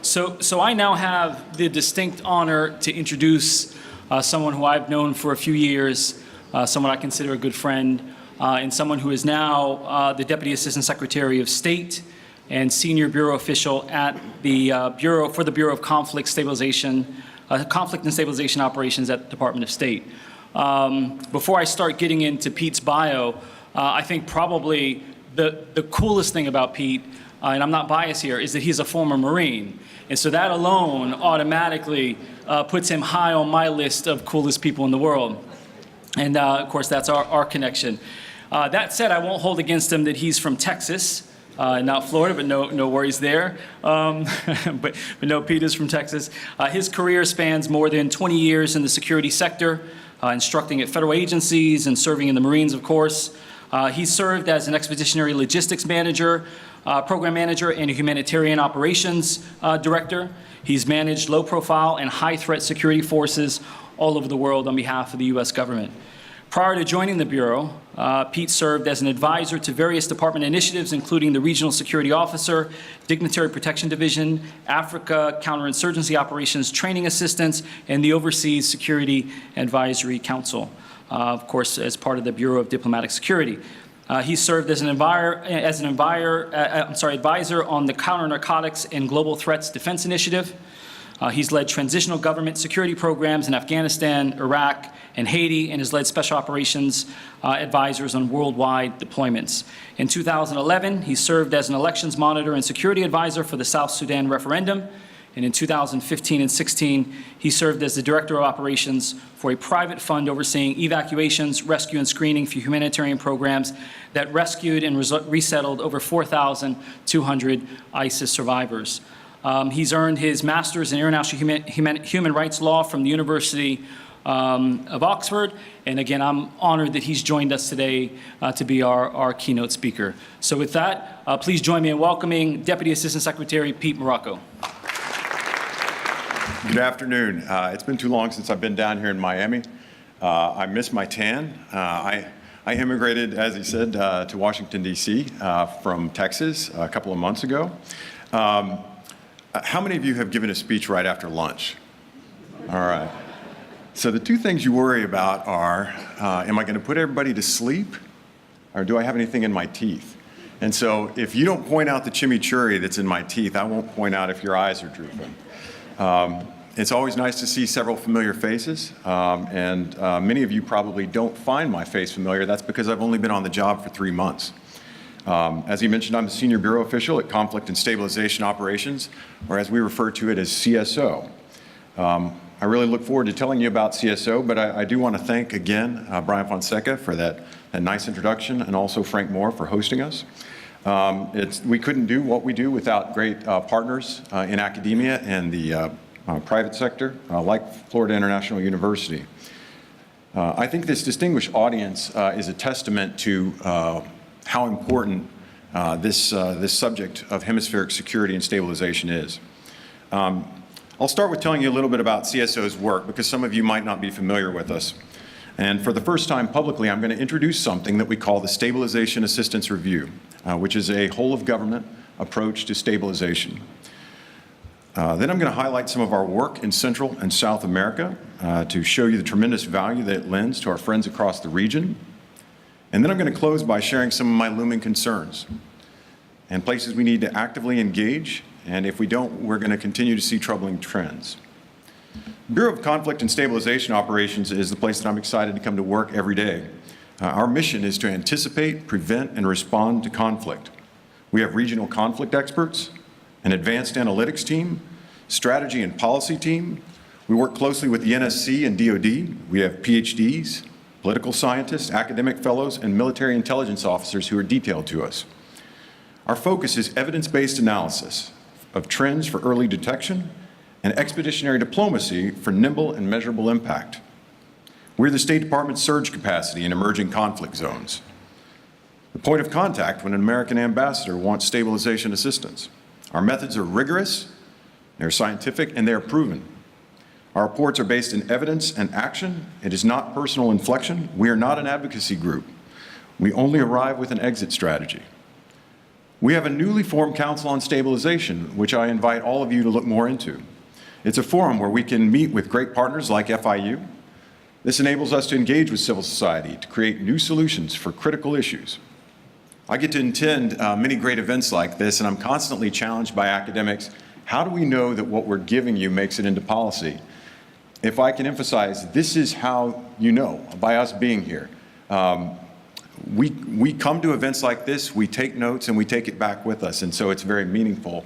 So I now have the distinct honor to introduce someone who I've known for a few years, someone I consider a good friend, and someone who is now the Deputy Assistant Secretary of State and Senior Bureau Official at the Bureau of Conflict and Stabilization Operations at the Department of State. Before I start getting into Pete's bio, I think probably the coolest thing about Pete, and I'm not biased here, is that he's a former Marine. And so that alone automatically puts him high on my list of coolest people in the world. And of course, that's our connection. That said, I won't hold against him that he's from Texas, not Florida, but no worries there. But no, Pete is from Texas. His career spans more than 20 years in the security sector, instructing at federal agencies and serving in the Marines, of course. He served as an expeditionary logistics manager, program manager, and a humanitarian operations director. He's managed low-profile and high-threat security forces all over the world on behalf of the U.S. government. Prior to joining the Bureau, Pete served as an advisor to various department initiatives, including the Regional Security Officer, Dignitary Protection Division, Africa Counterinsurgency Operations Training Assistance, and the Overseas Security Advisory Council, of course, as part of the Bureau of Diplomatic Security. He served as an advisor on the Counter-Narcotics and Global Threats Defense Initiative. He's led transitional government security programs in Afghanistan, Iraq, and Haiti, and has led special operations advisors on worldwide deployments. In 2011, he served as an elections monitor and security advisor for the South Sudan referendum. And in 2015 and 16, he served as the Director of Operations for a private fund overseeing evacuations, rescue, and screening for humanitarian programs that rescued and resettled over 4,200 ISIS survivors. He's earned his master's in international human rights law from the University of Oxford. And again, I'm honored that he's joined us today to be our keynote speaker. So with that, please join me in welcoming Deputy Assistant Secretary Pete Marocco. Good afternoon. It's been too long since I've been down here in Miami. I miss my tan. I immigrated, as he said, to Washington, D.C. From Texas a couple of months ago. How many of you have given a speech right after lunch? All right. So the two things you worry about are, am I going to put everybody to sleep, or do I have anything in my teeth? And so if you don't point out the chimichurri that's in my teeth, I won't point out if your eyes are drooping. It's always nice to see several familiar faces, and many of you probably don't find my face familiar. That's because I've only been on the job for 3 months. As he mentioned, I'm the Senior Bureau Official at Conflict and Stabilization Operations, or as we refer to it as CSO. I really look forward to telling you about CSO, but I do want to thank again Brian Fonseca for that nice introduction, and also Frank Moore for hosting us. We couldn't do what we do without great partners in academia and the private sector, like Florida International University. I think this distinguished audience is a testament to how important this subject of hemispheric security and stabilization is. I'll start with telling you a little bit about CSO's work, because some of you might not be familiar with us. And for the first time publicly, I'm going to introduce something that we call the Stabilization Assistance Review, which is a whole-of-government approach to stabilization. Then I'm going to highlight some of our work in Central and South America to show you the tremendous value that it lends to our friends across the region. And then I'm going to close by sharing some of my looming concerns and places we need to actively engage, and if we don't, we're going to continue to see troubling trends. The Bureau of Conflict and Stabilization Operations is the place that I'm excited to come to work every day. Our mission is to anticipate, prevent, and respond to conflict. We have regional conflict experts, an advanced analytics team, strategy and policy team. We work closely with the NSC and DoD. We have PhDs, political scientists, academic fellows, and military intelligence officers who are detailed to us. Our focus is evidence-based analysis of trends for early detection and expeditionary diplomacy for nimble and measurable impact. We're the State Department's surge capacity in emerging conflict zones, the point of contact when an American ambassador wants stabilization assistance. Our methods are rigorous, they're scientific, and they're proven. Our reports are based in evidence and action. It is not personal inflection. We are not an advocacy group. We only arrive with an exit strategy. We have a newly formed Council on Stabilization, which I invite all of you to look more into. It's a forum where we can meet with great partners like FIU. This enables us to engage with civil society to create new solutions for critical issues. I get to attend many great events like this, and I'm constantly challenged by academics. How do we know that what we're giving you makes it into policy? If I can emphasize, this is how you know, by us being here. We come to events like this, we take notes, and we take it back with us, and so it's very meaningful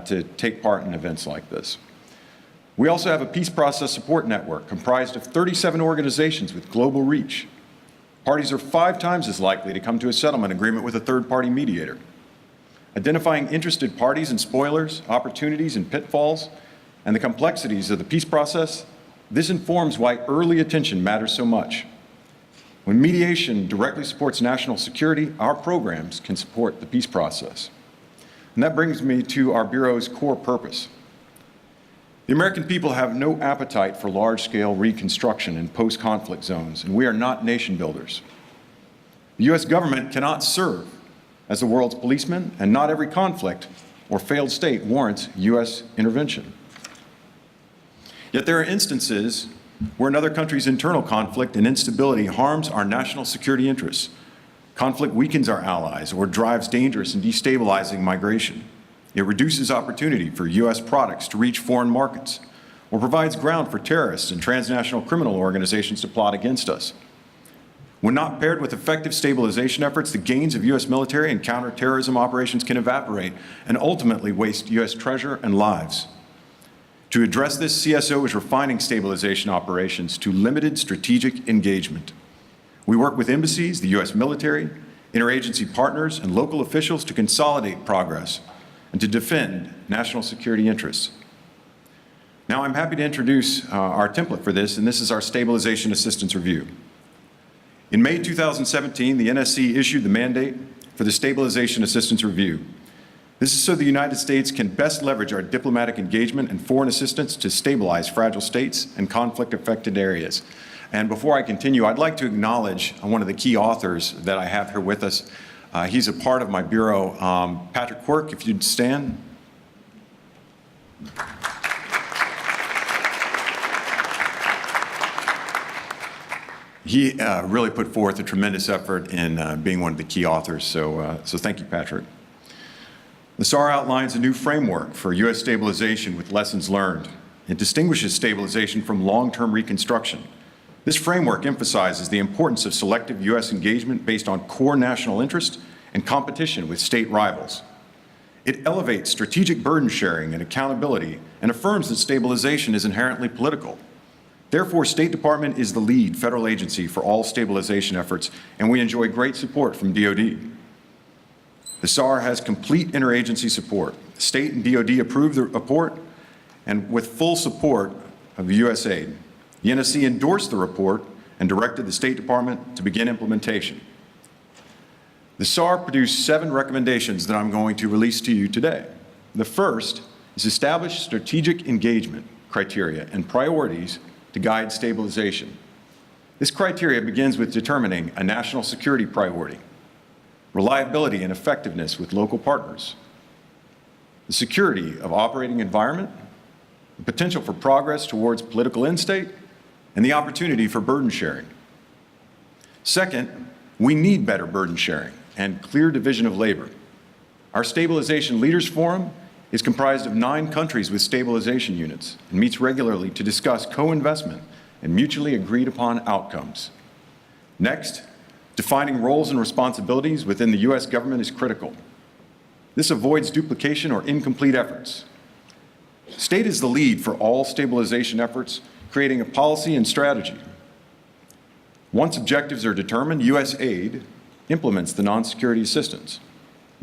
to take part in events like this. We also have a peace process support network comprised of 37 organizations with global reach. Parties are 5 times as likely to come to a settlement agreement with a third-party mediator. Identifying interested parties and spoilers, opportunities and pitfalls, and the complexities of the peace process, this informs why early attention matters so much. When mediation directly supports national security, our programs can support the peace process. And that brings me to our Bureau's core purpose. The American people have no appetite for large-scale reconstruction in post-conflict zones, and we are not nation builders. The U.S. government cannot serve as the world's policeman, and not every conflict or failed state warrants U.S. intervention. Yet there are instances where another country's internal conflict and instability harms our national security interests. Conflict weakens our allies or drives dangerous and destabilizing migration. It reduces opportunity for U.S. products to reach foreign markets or provides ground for terrorists and transnational criminal organizations to plot against us. When not paired with effective stabilization efforts, the gains of U.S. military and counterterrorism operations can evaporate and ultimately waste U.S. treasure and lives. To address this, CSO is refining stabilization operations to limited strategic engagement. We work with embassies, the U.S. military, interagency partners, and local officials to consolidate progress and to defend national security interests. Now, I'm happy to introduce our template for this, and this is our Stabilization Assistance Review. In May 2017, the NSC issued the mandate for the Stabilization Assistance Review. This is so the United States can best leverage our diplomatic engagement and foreign assistance to stabilize fragile states and conflict-affected areas. And before I continue, I'd like to acknowledge one of the key authors that I have here with us. He's a part of my bureau, Patrick Quirk, if you'd stand. He really put forth a tremendous effort in being one of the key authors, so thank you, Patrick. The SAR outlines a new framework for U.S. stabilization with lessons learned. It distinguishes stabilization from long-term reconstruction. This framework emphasizes the importance of selective U.S. engagement based on core national interest and competition with state rivals. It elevates strategic burden sharing and accountability and affirms that stabilization is inherently political. Therefore, State Department is the lead federal agency for all stabilization efforts, and we enjoy great support from DoD. The SAR has complete interagency support. State and DoD approved the report, and with full support of USAID. The NSC endorsed the report and directed the State Department to begin implementation. The SAR produced 7 recommendations that I'm going to release to you today. The first is establish strategic engagement criteria and priorities to guide stabilization. This criteria begins with determining a national security priority, reliability and effectiveness with local partners, the security of operating environment, the potential for progress towards political end state, and the opportunity for burden sharing. Second, we need better burden sharing and clear division of labor. Our Stabilization Leaders Forum is comprised of 9 countries with stabilization units and meets regularly to discuss co-investment and mutually agreed upon outcomes. Next, defining roles and responsibilities within the U.S. government is critical. This avoids duplication or incomplete efforts. State is the lead for all stabilization efforts, creating a policy and strategy. Once objectives are determined, U.S. aid implements the non-security assistance.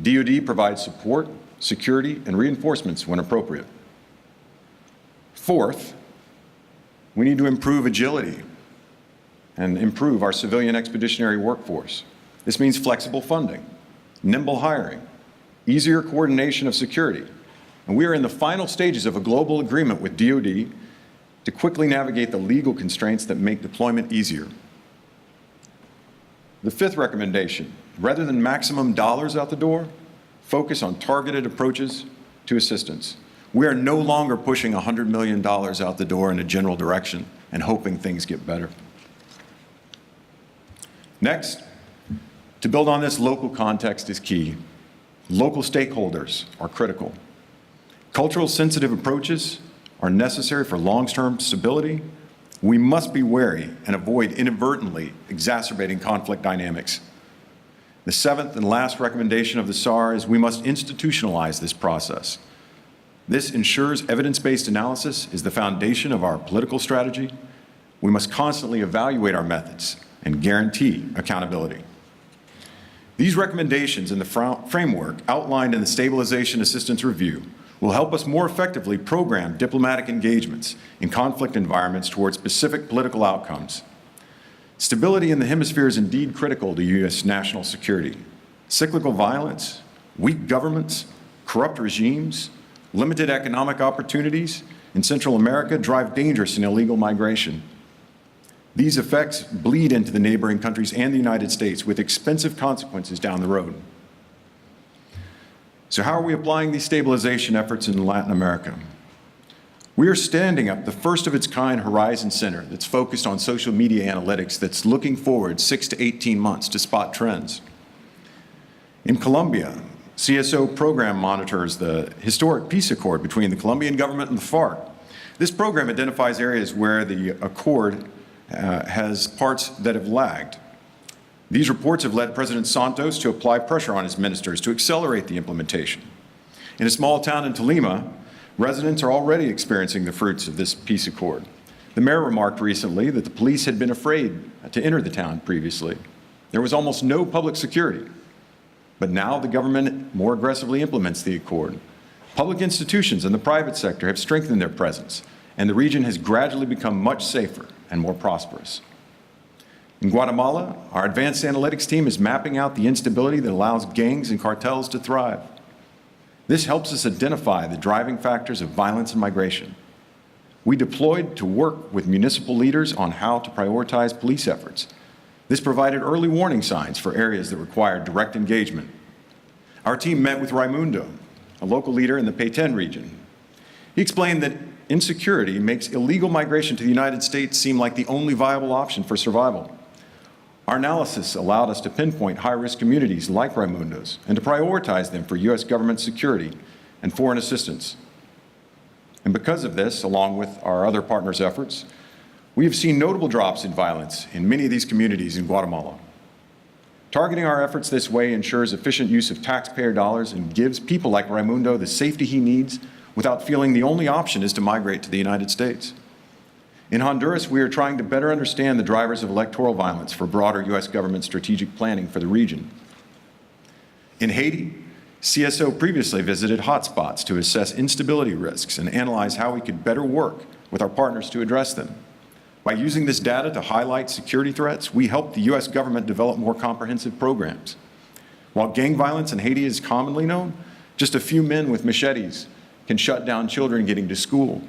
DoD provides support, security, and reinforcements when appropriate. Fourth, we need to improve agility and improve our civilian expeditionary workforce. This means flexible funding, nimble hiring, easier coordination of security. And we are in the final stages of a global agreement with DoD to quickly navigate the legal constraints that make deployment easier. The 5th recommendation, rather than maximum dollars out the door, focus on targeted approaches to assistance. We are no longer pushing $100 million out the door in a general direction and hoping things get better. Next, to build on this, local context is key. Local stakeholders are critical. Cultural sensitive approaches are necessary for long-term stability. We must be wary and avoid inadvertently exacerbating conflict dynamics. The seventh and last recommendation of the SAR is we must institutionalize this process. This ensures evidence-based analysis is the foundation of our political strategy. We must constantly evaluate our methods and guarantee accountability. These recommendations in the framework outlined in the Stabilization Assistance Review will help us more effectively program diplomatic engagements in conflict environments toward specific political outcomes. Stability in the hemisphere is indeed critical to U.S. national security. Cyclical violence, weak governments, corrupt regimes, limited economic opportunities in Central America drive dangerous and illegal migration. These effects bleed into the neighboring countries and the United States with expensive consequences down the road. So how are we applying these stabilization efforts in Latin America? We are standing up the first of its kind Horizon Center that's focused on social media analytics that's looking forward 6 to 18 months to spot trends. In Colombia, CSO program monitors the historic peace accord between the Colombian government and the FARC. This program identifies areas where the accord has parts that have lagged. These reports have led President Santos to apply pressure on his ministers to accelerate the implementation. In a small town in Tolima, residents are already experiencing the fruits of this peace accord. The mayor remarked recently that the police had been afraid to enter the town previously. There was almost no public security. But now the government more aggressively implements the accord. Public institutions and the private sector have strengthened their presence, and the region has gradually become much safer and more prosperous. In Guatemala, our advanced analytics team is mapping out the instability that allows gangs and cartels to thrive. This helps us identify the driving factors of violence and migration. We deployed to work with municipal leaders on how to prioritize police efforts. This provided early warning signs for areas that required direct engagement. Our team met with Raimundo, a local leader in the Petén region. He explained that insecurity makes illegal migration to the United States seem like the only viable option for survival. Our analysis allowed us to pinpoint high-risk communities like Raimundo's and to prioritize them for U.S. government security and foreign assistance. And because of this, along with our other partners' efforts, we have seen notable drops in violence in many of these communities in Guatemala. Targeting our efforts this way ensures efficient use of taxpayer dollars and gives people like Raimundo the safety he needs without feeling the only option is to migrate to the United States. In Honduras, we are trying to better understand the drivers of electoral violence for broader U.S. government strategic planning for the region. In Haiti, CSO previously visited hotspots to assess instability risks and analyze how we could better work with our partners to address them. By using this data to highlight security threats, we help the U.S. government develop more comprehensive programs. While gang violence in Haiti is commonly known, just a few men with machetes can shut down children getting to school.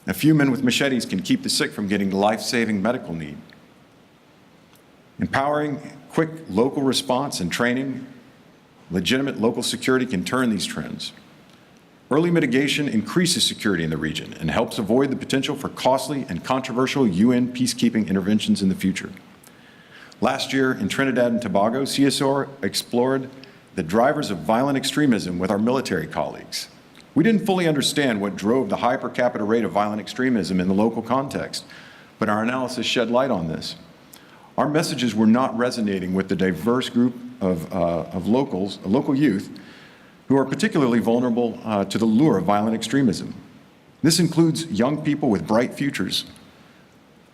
A few men with machetes can keep the sick from getting life-saving medical need. Empowering quick local response and training, legitimate local security can turn these trends. Early mitigation increases security in the region and helps avoid the potential for costly and controversial UN peacekeeping interventions in the future. Last year in Trinidad and Tobago, CSO explored the drivers of violent extremism with our military colleagues. We didn't fully understand what drove the high per capita rate of violent extremism in the local context, but our analysis shed light on this. Our messages were not resonating with the diverse group of local youth who are particularly vulnerable to the lure of violent extremism. This includes young people with bright futures,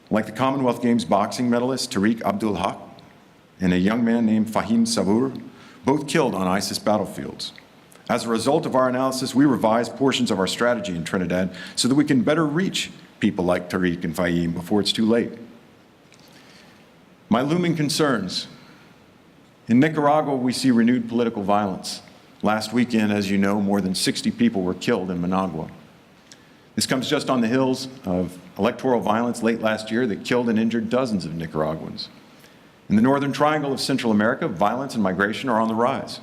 like the Commonwealth Games boxing medalist Tariq Abdul Haq and a young man named Fahim Sabur, both killed on ISIS battlefields. As a result of our analysis, we revised portions of our strategy in Trinidad so that we can better reach people like Tariq and Fahim before it's too late. My looming concerns. In Nicaragua, we see renewed political violence. Last weekend, as you know, more than 60 people were killed in Managua. This comes just on the heels of electoral violence late last year that killed and injured dozens of Nicaraguans. In the Northern Triangle of Central America, violence and migration are on the rise.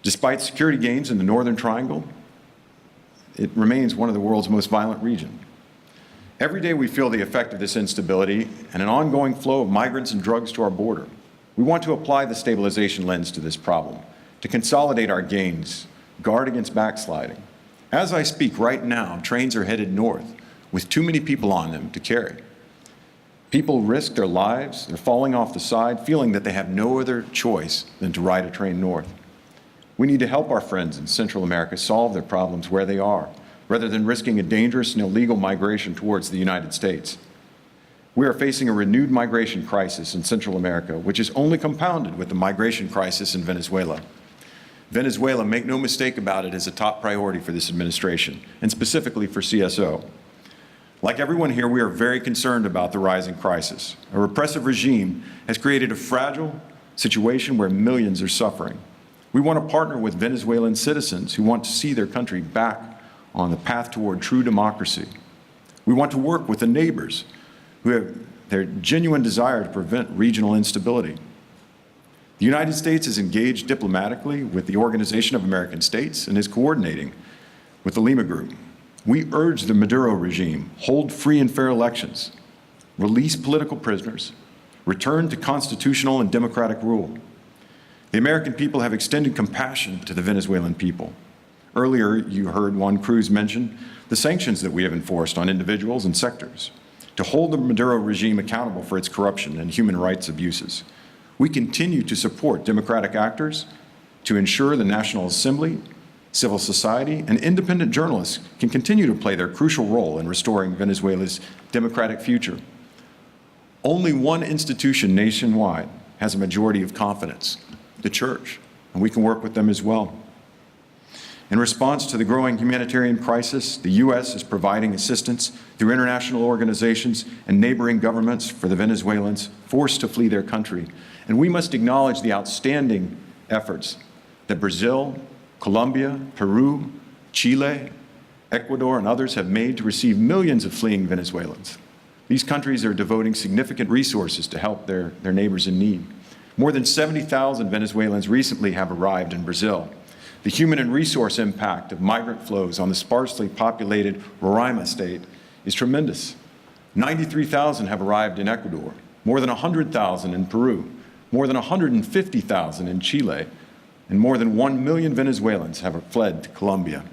Despite security gains in the Northern Triangle, it remains one of the world's most violent regions. Every day we feel the effect of this instability and an ongoing flow of migrants and drugs to our border. We want to apply the stabilization lens to this problem, to consolidate our gains, guard against backsliding. As I speak right now, trains are headed north with too many people on them to carry. People risk their lives, they're falling off the side, feeling that they have no other choice than to ride a train north. We need to help our friends in Central America solve their problems where they are, rather than risking a dangerous and illegal migration towards the United States. We are facing a renewed migration crisis in Central America, which is only compounded with the migration crisis in Venezuela. Venezuela, make no mistake about it, is a top priority for this administration, and specifically for CSO. Like everyone here, we are very concerned about the rising crisis. A repressive regime has created a fragile situation where millions are suffering. We want to partner with Venezuelan citizens who want to see their country back on the path toward true democracy. We want to work with the neighbors who have their genuine desire to prevent regional instability. The United States is engaged diplomatically with the Organization of American States and is coordinating with the Lima Group. We urge the Maduro regime, hold free and fair elections, release political prisoners, return to constitutional and democratic rule. The American people have extended compassion to the Venezuelan people. Earlier, you heard Juan Cruz mention the sanctions that we have enforced on individuals and sectors to hold the Maduro regime accountable for its corruption and human rights abuses. We continue to support democratic actors to ensure the National Assembly, civil society, and independent journalists can continue to play their crucial role in restoring Venezuela's democratic future. Only one institution nationwide has a majority of confidence, the church, and we can work with them as well. In response to the growing humanitarian crisis, the U.S. is providing assistance through international organizations and neighboring governments for the Venezuelans forced to flee their country. And we must acknowledge the outstanding efforts that Brazil, Colombia, Peru, Chile, Ecuador, and others have made to receive millions of fleeing Venezuelans. These countries are devoting significant resources to help their neighbors in need. More than 70,000 Venezuelans recently have arrived in Brazil. The human and resource impact of migrant flows on the sparsely populated Roraima state is tremendous. 93,000 have arrived in Ecuador, more than 100,000 in Peru, more than 150,000 in Chile, and more than 1 million Venezuelans have fled to Colombia.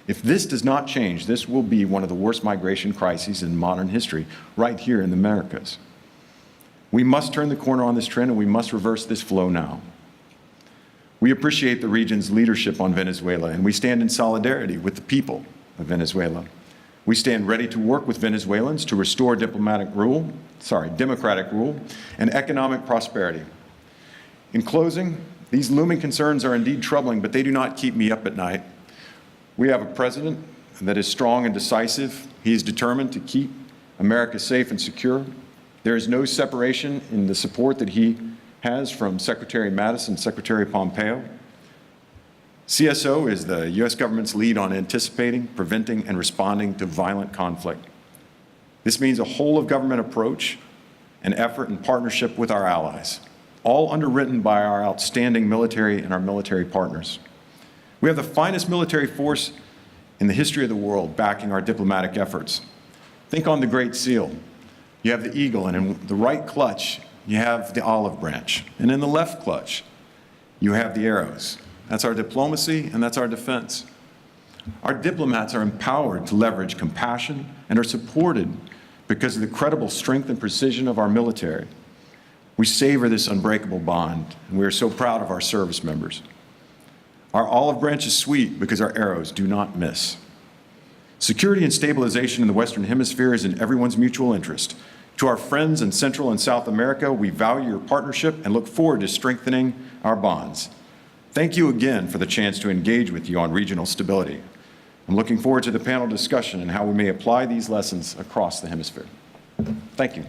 If this does not change, this will be one of the worst migration crises in modern history, right here in the Americas. We must turn the corner on this trend, and we must reverse this flow now. We appreciate the region's leadership on Venezuela, and we stand in solidarity with the people of Venezuela. We stand ready to work with Venezuelans to restore democratic rule and economic prosperity. In closing, these looming concerns are indeed troubling, but they do not keep me up at night. We have a president that is strong and decisive. He is determined to keep America safe and secure. There is no separation in the support that he has from Secretary Mattis and Secretary Pompeo. CSO is the U.S. government's lead on anticipating, preventing, and responding to violent conflict. This means a whole-of-government approach and effort in partnership with our allies, all underwritten by our outstanding military and our military partners. We have the finest military force in the history of the world backing our diplomatic efforts. Think on the Great Seal. You have the eagle, and in the right clutch, you have the olive branch. And in the left clutch, you have the arrows. That's our diplomacy, and that's our defense. Our diplomats are empowered to leverage compassion and are supported because of the credible strength and precision of our military. We savor this unbreakable bond, and we are so proud of our service members. Our olive branch is sweet because our arrows do not miss. Security and stabilization in the Western Hemisphere is in everyone's mutual interest. To our friends in Central and South America, we value your partnership and look forward to strengthening our bonds. Thank you again for the chance to engage with you on regional stability. I'm looking forward to the panel discussion and how we may apply these lessons across the hemisphere. Thank you.